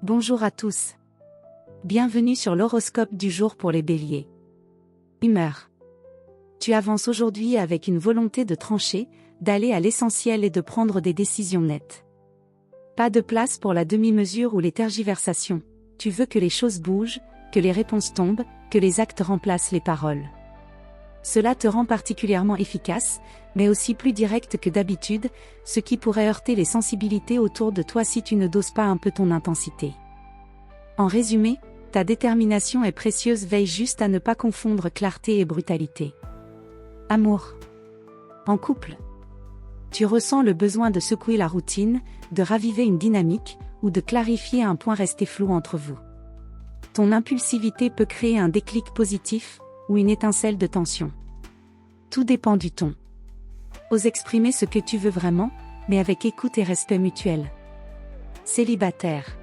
Bonjour à tous. Bienvenue sur l'horoscope du jour pour les béliers. Humeur. Tu avances aujourd'hui avec une volonté de trancher, d'aller à l'essentiel et de prendre des décisions nettes. Pas de place pour la demi-mesure ou les tergiversations. Tu veux que les choses bougent, que les réponses tombent, que les actes remplacent les paroles. Cela te rend particulièrement efficace, mais aussi plus direct que d'habitude, ce qui pourrait heurter les sensibilités autour de toi si tu ne doses pas un peu ton intensité. En résumé, ta détermination est précieuse, veille juste à ne pas confondre clarté et brutalité. Amour. En couple. Tu ressens le besoin de secouer la routine, de raviver une dynamique, ou de clarifier un point resté flou entre vous. Ton impulsivité peut créer un déclic positif, ou une étincelle de tension. Tout dépend du ton. Ose exprimer ce que tu veux vraiment, mais avec écoute et respect mutuel. Célibataire.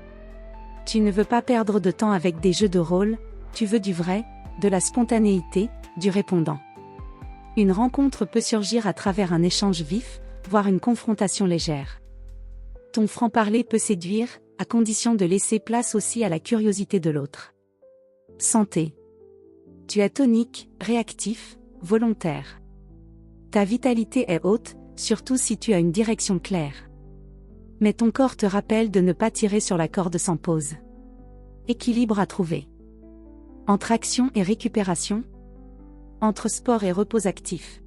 Tu ne veux pas perdre de temps avec des jeux de rôle, tu veux du vrai, de la spontanéité, du répondant. Une rencontre peut surgir à travers un échange vif, voire une confrontation légère. Ton franc-parler peut séduire, à condition de laisser place aussi à la curiosité de l'autre. Santé. Tu es tonique, réactif, volontaire. Ta vitalité est haute, surtout si tu as une direction claire. Mais ton corps te rappelle de ne pas tirer sur la corde sans pause. Équilibre à trouver. Entre action et récupération. Entre sport et repos actif.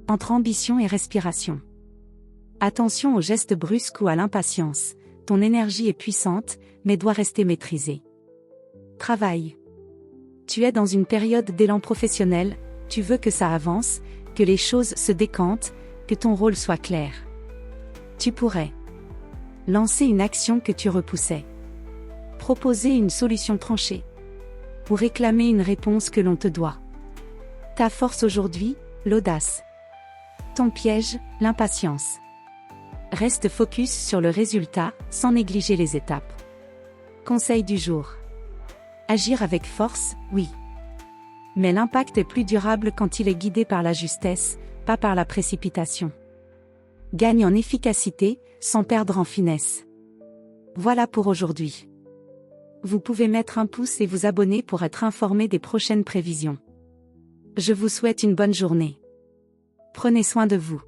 Entre ambition et respiration. Attention aux gestes brusques ou à l'impatience. Ton énergie est puissante, mais doit rester maîtrisée. Travail. Tu es dans une période d'élan professionnel, tu veux que ça avance, que les choses se décantent, que ton rôle soit clair. Tu pourrais lancer une action que tu repoussais. Proposer une solution tranchée. Ou réclamer une réponse que l'on te doit. Ta force aujourd'hui, l'audace. Ton piège, l'impatience. Reste focus sur le résultat, sans négliger les étapes. Conseil du jour. Agir avec force, oui. Mais l'impact est plus durable quand il est guidé par la justesse, pas par la précipitation. Gagne en efficacité, sans perdre en finesse. Voilà pour aujourd'hui. Vous pouvez mettre un pouce et vous abonner pour être informé des prochaines prévisions. Je vous souhaite une bonne journée. Prenez soin de vous.